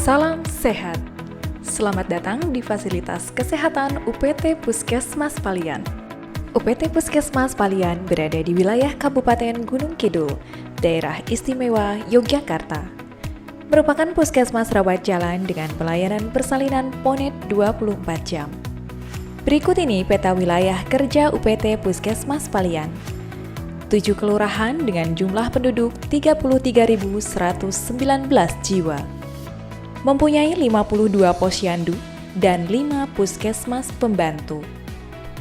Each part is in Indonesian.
Salam sehat. Selamat datang di fasilitas kesehatan UPT Puskesmas Palian. UPT Puskesmas Palian berada di wilayah Kabupaten Gunung Kidul, Daerah Istimewa Yogyakarta. Merupakan puskesmas rawat jalan dengan pelayanan persalinan PONET 24 jam. Berikut ini peta wilayah kerja UPT Puskesmas Palian. 7 kelurahan dengan jumlah penduduk 33.119 jiwa. Mempunyai 52 posyandu dan 5 puskesmas pembantu.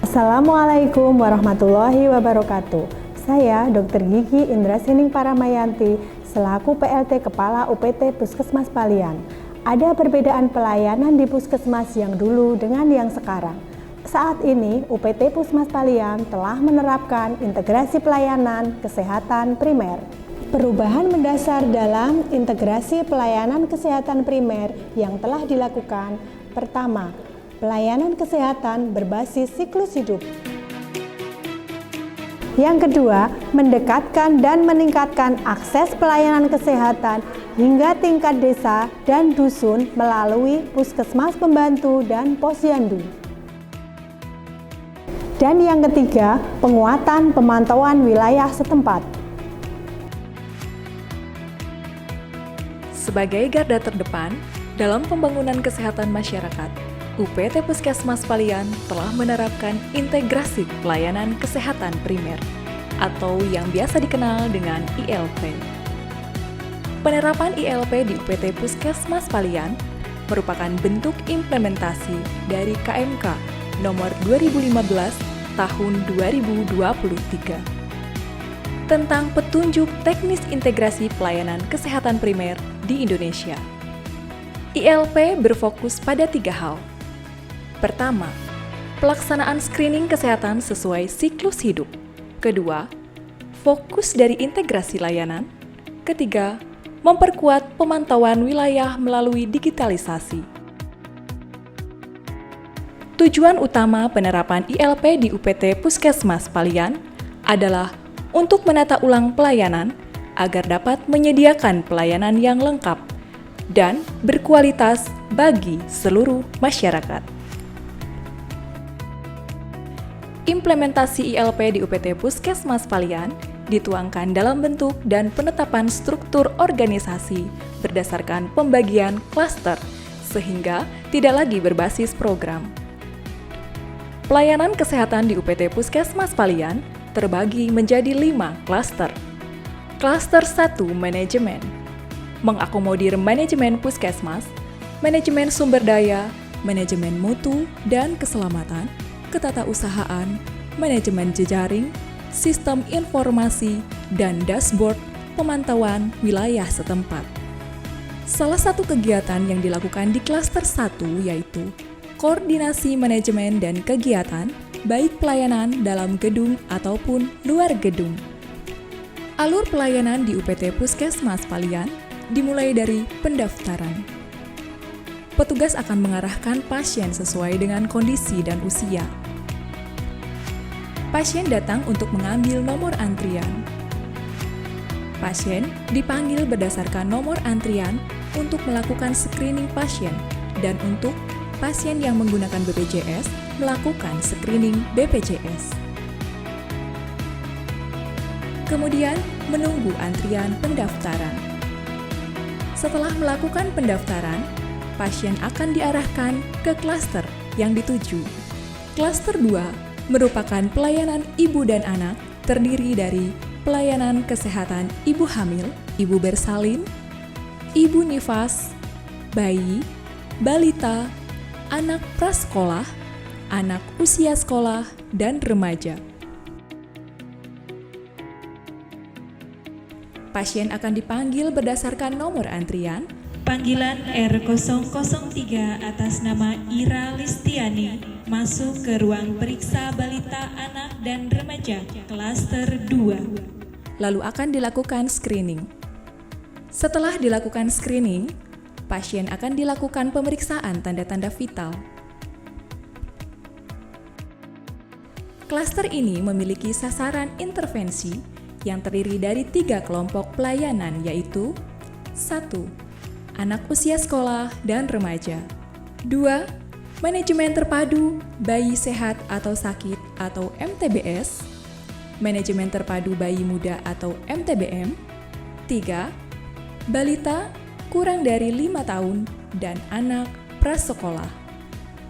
Assalamualaikum warahmatullahi wabarakatuh. Saya Dr. Gigi Indrasining Paramayanti selaku PLT Kepala UPT Puskesmas Palian. Ada perbedaan pelayanan di puskesmas yang dulu dengan yang sekarang. Saat ini UPT Puskesmas Palian telah menerapkan integrasi pelayanan kesehatan primer. Perubahan mendasar dalam integrasi pelayanan kesehatan primer yang telah dilakukan. Pertama, pelayanan kesehatan berbasis siklus hidup. Yang kedua, mendekatkan dan meningkatkan akses pelayanan kesehatan hingga tingkat desa dan dusun melalui puskesmas pembantu dan posyandu. Dan yang ketiga, penguatan pemantauan wilayah setempat. Sebagai garda terdepan dalam pembangunan kesehatan masyarakat, UPT Puskesmas Palian telah menerapkan integrasi pelayanan kesehatan primer atau yang biasa dikenal dengan ILP. Penerapan ILP di UPT Puskesmas Palian merupakan bentuk implementasi dari KMK nomor 2015 tahun 2023 tentang petunjuk teknis integrasi pelayanan kesehatan primer di Indonesia. ILP berfokus pada 3 hal. Pertama, pelaksanaan screening kesehatan sesuai siklus hidup. Kedua, fokus dari integrasi layanan. Ketiga, memperkuat pemantauan wilayah melalui digitalisasi. Tujuan utama penerapan ILP di UPT Puskesmas Palian adalah untuk menata ulang pelayanan agar dapat menyediakan pelayanan yang lengkap dan berkualitas bagi seluruh masyarakat. Implementasi ILP di UPT Puskesmas Palian dituangkan dalam bentuk dan penetapan struktur organisasi berdasarkan pembagian klaster, sehingga tidak lagi berbasis program. Pelayanan kesehatan di UPT Puskesmas Palian terbagi menjadi 5 klaster. Klaster 1, manajemen, mengakomodir manajemen puskesmas, manajemen sumber daya, manajemen mutu dan keselamatan, ketatausahaan, manajemen jejaring, sistem informasi, dan dashboard pemantauan wilayah setempat. Salah satu kegiatan yang dilakukan di klaster 1 yaitu koordinasi manajemen dan kegiatan, baik pelayanan dalam gedung ataupun luar gedung. Alur pelayanan di UPT Puskesmas Palian dimulai dari pendaftaran. Petugas akan mengarahkan pasien sesuai dengan kondisi dan usia. Pasien datang untuk mengambil nomor antrian. Pasien dipanggil berdasarkan nomor antrian untuk melakukan screening pasien dan untuk pasien yang menggunakan BPJS melakukan screening BPJS. Kemudian menunggu antrian pendaftaran. Setelah melakukan pendaftaran, pasien akan diarahkan ke klaster yang dituju. Klaster 2 merupakan pelayanan ibu dan anak, terdiri dari pelayanan kesehatan ibu hamil, ibu bersalin, ibu nifas, bayi, balita, anak prasekolah, anak usia sekolah, dan remaja. Pasien akan dipanggil berdasarkan nomor antrian. Panggilan R003 atas nama Ira Listiani masuk ke ruang periksa balita anak dan remaja klaster 2. Lalu akan dilakukan screening. Setelah dilakukan screening, pasien akan dilakukan pemeriksaan tanda-tanda vital. Klaster ini memiliki sasaran intervensi yang terdiri dari 3 kelompok pelayanan yaitu 1. anak usia sekolah dan remaja. 2. Manajemen terpadu bayi sehat atau sakit atau MTBS, manajemen terpadu bayi muda atau MTBM. 3. Balita kurang dari 5 tahun dan anak prasekolah.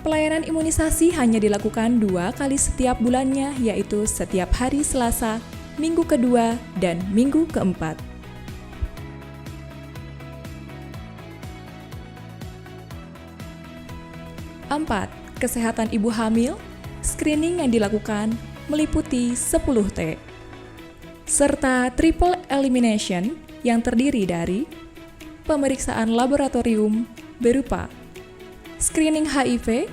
Pelayanan imunisasi hanya dilakukan 2 kali setiap bulannya, yaitu setiap hari Selasa, minggu kedua, dan minggu keempat. 4. Kesehatan ibu hamil, screening yang dilakukan meliputi 10T, serta triple elimination yang terdiri dari pemeriksaan laboratorium berupa screening HIV,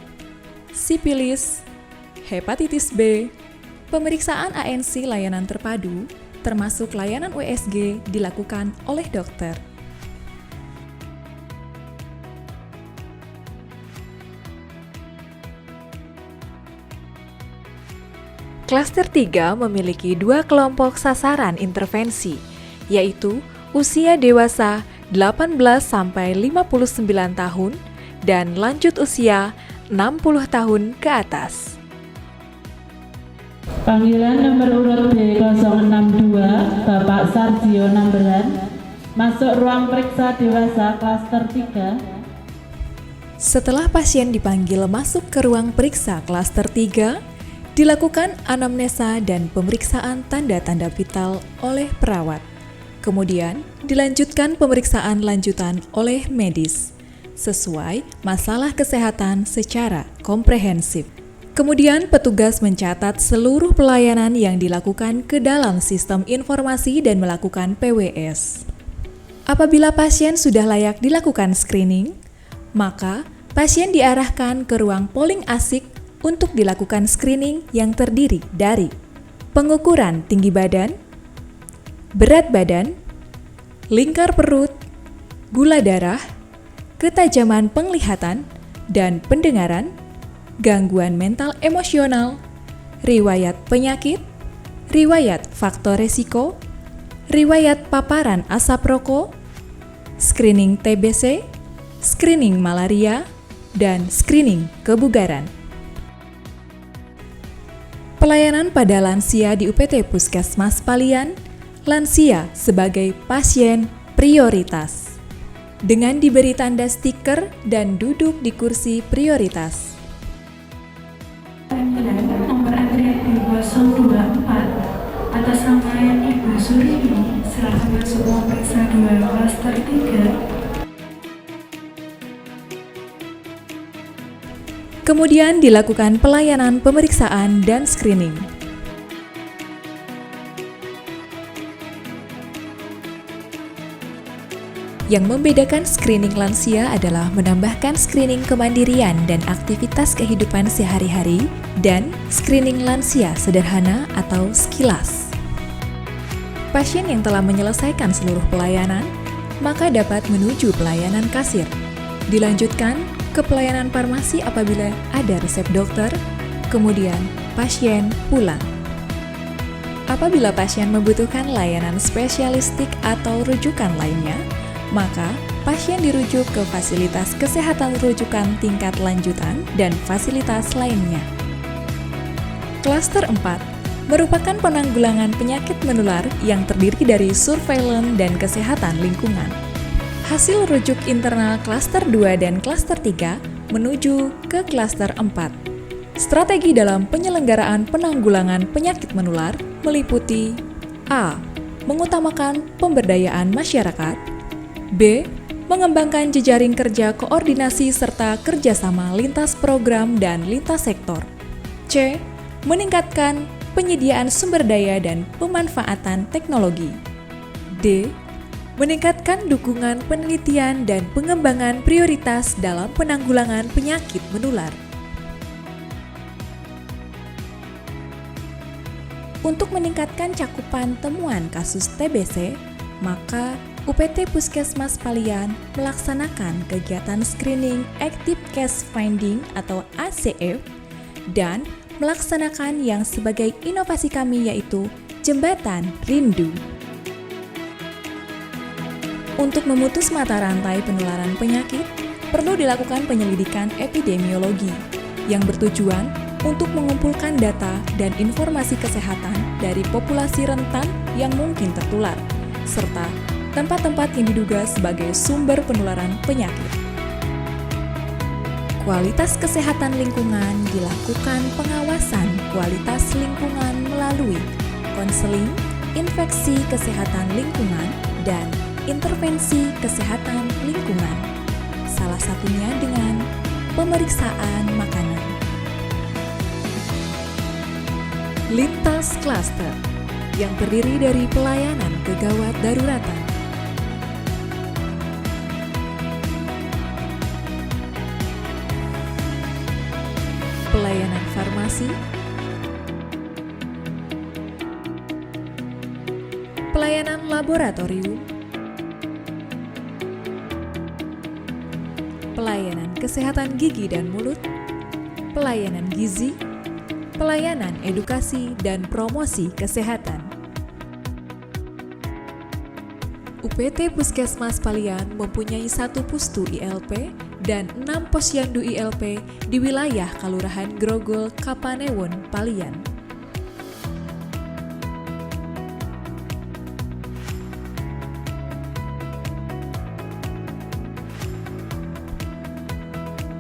sipilis, hepatitis B, pemeriksaan ANC layanan terpadu, termasuk layanan USG dilakukan oleh dokter. Klaster 3 memiliki 2 kelompok sasaran intervensi, yaitu usia dewasa 18-59 tahun dan lanjut usia 60 tahun ke atas. Panggilan nomor urut B062, Bapak Sarjio Namberan, masuk ruang periksa dewasa klaster 3. Setelah pasien dipanggil masuk ke ruang periksa klaster 3, dilakukan anamnesa dan pemeriksaan tanda-tanda vital oleh perawat. Kemudian, dilanjutkan pemeriksaan lanjutan oleh medis, sesuai masalah kesehatan secara komprehensif. Kemudian, petugas mencatat seluruh pelayanan yang dilakukan ke dalam sistem informasi dan melakukan PWS. Apabila pasien sudah layak dilakukan screening, maka pasien diarahkan ke ruang polling asik untuk dilakukan screening yang terdiri dari pengukuran tinggi badan, berat badan, lingkar perut, gula darah, ketajaman penglihatan dan pendengaran, gangguan mental emosional, riwayat penyakit, riwayat faktor resiko, riwayat paparan asap rokok, screening TBC, screening malaria, dan screening kebugaran. Pelayanan pada lansia di UPT Puskesmas Palian, lansia sebagai pasien prioritas, dengan diberi tanda stiker dan duduk di kursi prioritas. Panggilan nomor antrian B024 atas nama Ibu Surini, silakan masuk ruang periksa 2 klaster 3. Kemudian dilakukan pelayanan pemeriksaan dan screening. Yang membedakan screening lansia adalah menambahkan screening kemandirian dan aktivitas kehidupan sehari-hari dan screening lansia sederhana atau sekilas. Pasien yang telah menyelesaikan seluruh pelayanan, maka dapat menuju pelayanan kasir. Dilanjutkan ke pelayanan farmasi apabila ada resep dokter, kemudian pasien pulang. Apabila pasien membutuhkan layanan spesialistik atau rujukan lainnya, maka pasien dirujuk ke fasilitas kesehatan rujukan tingkat lanjutan dan fasilitas lainnya. Klaster 4 merupakan penanggulangan penyakit menular yang terdiri dari surveillance dan kesehatan lingkungan. Hasil rujuk internal klaster 2 dan klaster 3 menuju ke klaster 4. Strategi dalam penyelenggaraan penanggulangan penyakit menular meliputi A. Mengutamakan pemberdayaan masyarakat, B. Mengembangkan jejaring kerja koordinasi serta kerjasama lintas program dan lintas sektor, C. Meningkatkan penyediaan sumber daya dan pemanfaatan teknologi, D. Meningkatkan dukungan penelitian dan pengembangan prioritas dalam penanggulangan penyakit menular. Untuk meningkatkan cakupan temuan kasus TBC, maka UPT Puskesmas Palian melaksanakan kegiatan screening Active Case Finding atau ACF dan melaksanakan yang sebagai inovasi kami yaitu Jembatan Rindu. Untuk memutus mata rantai penularan penyakit, perlu dilakukan penyelidikan epidemiologi yang bertujuan untuk mengumpulkan data dan informasi kesehatan dari populasi rentan yang mungkin tertular, serta tempat-tempat yang diduga sebagai sumber penularan penyakit. Kualitas kesehatan lingkungan dilakukan pengawasan kualitas lingkungan melalui konseling, infeksi kesehatan lingkungan, dan intervensi kesehatan lingkungan, salah satunya dengan pemeriksaan makanan. Lintas klaster yang terdiri dari pelayanan kegawat daruratan, pelayanan farmasi, pelayanan laboratorium, pelayanan kesehatan gigi dan mulut, pelayanan gizi, pelayanan edukasi dan promosi kesehatan. UPT Puskesmas Palian mempunyai 1 pustu ILP dan 6 posyandu ILP di wilayah Kelurahan Grogol, Kapanewon, Palian.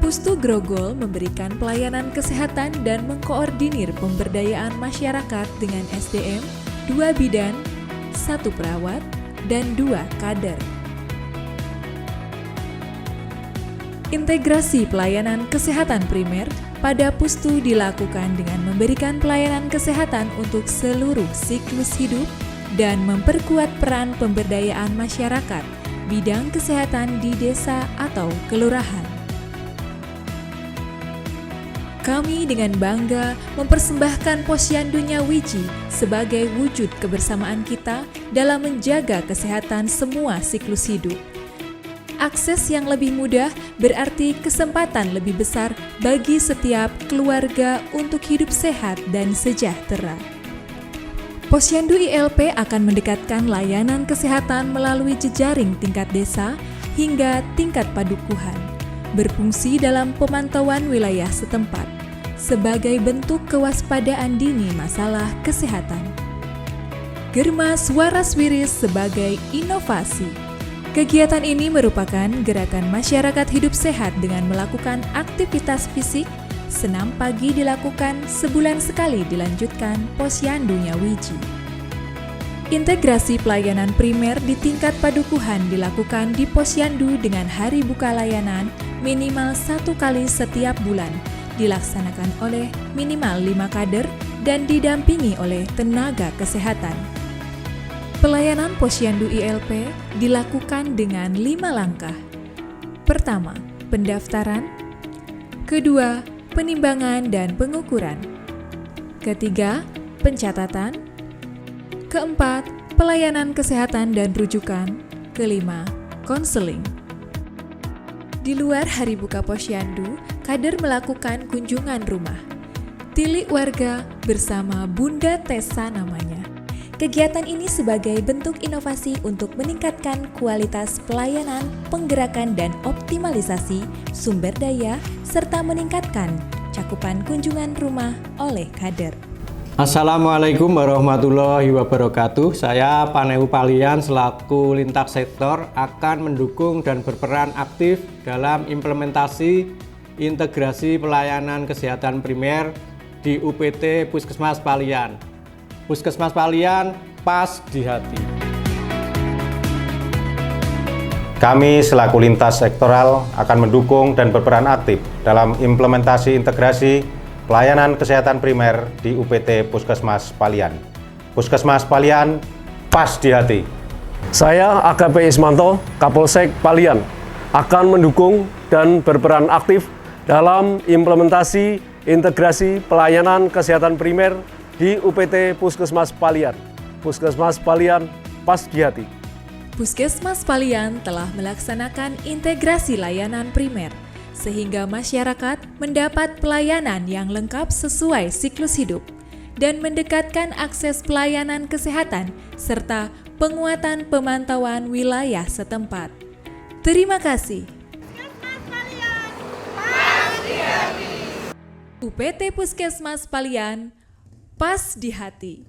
Pustu Grogol memberikan pelayanan kesehatan dan mengkoordinir pemberdayaan masyarakat dengan SDM, 2 bidan, 1 perawat, dan 2 kader. Integrasi pelayanan kesehatan primer pada Pustu dilakukan dengan memberikan pelayanan kesehatan untuk seluruh siklus hidup dan memperkuat peran pemberdayaan masyarakat bidang kesehatan di desa atau kelurahan. Kami dengan bangga mempersembahkan Posyandu Nyawiji sebagai wujud kebersamaan kita dalam menjaga kesehatan semua siklus hidup. Akses yang lebih mudah berarti kesempatan lebih besar bagi setiap keluarga untuk hidup sehat dan sejahtera. Posyandu ILP akan mendekatkan layanan kesehatan melalui jejaring tingkat desa hingga tingkat padukuhan, berfungsi dalam pemantauan wilayah setempat sebagai bentuk kewaspadaan dini masalah kesehatan. Germas Waras Wiris sebagai inovasi. Kegiatan ini merupakan gerakan masyarakat hidup sehat dengan melakukan aktivitas fisik. Senam pagi dilakukan sebulan sekali dilanjutkan Posyandu Nyawiji. Integrasi pelayanan primer di tingkat padukuhan dilakukan di Posyandu dengan hari buka layanan minimal 1 kali setiap bulan, dilaksanakan oleh minimal 5 kader dan didampingi oleh tenaga kesehatan. Pelayanan Posyandu ILP dilakukan dengan 5 langkah. Pertama, pendaftaran. Kedua, penimbangan dan pengukuran. Ketiga, pencatatan. Keempat, pelayanan kesehatan dan rujukan. Kelima, konseling. Di luar hari buka Posyandu, kader melakukan kunjungan rumah. Tilik warga bersama Bunda Tessa namanya. Kegiatan ini sebagai bentuk inovasi untuk meningkatkan kualitas pelayanan, penggerakan dan optimalisasi sumber daya, serta meningkatkan cakupan kunjungan rumah oleh kader. Assalamualaikum warahmatullahi wabarakatuh. Saya Paneu Palian selaku lintas sektor akan mendukung dan berperan aktif dalam implementasi integrasi pelayanan kesehatan primer di UPT Puskesmas Palian. Puskesmas Palian pas di hati. Kami selaku lintas sektoral akan mendukung dan berperan aktif dalam implementasi integrasi pelayanan kesehatan primer di UPT Puskesmas Palian. Puskesmas Palian pas di hati. Saya AKP Ismanto, Kapolsek Palian, akan mendukung dan berperan aktif dalam implementasi integrasi pelayanan kesehatan primer di UPT Puskesmas Palian. Puskesmas Palian pas di hati. Puskesmas Palian telah melaksanakan integrasi layanan primer, sehingga masyarakat mendapat pelayanan yang lengkap sesuai siklus hidup dan mendekatkan akses pelayanan kesehatan serta penguatan pemantauan wilayah setempat. Terima kasih. UPT Puskesmas Palian, pas di hati.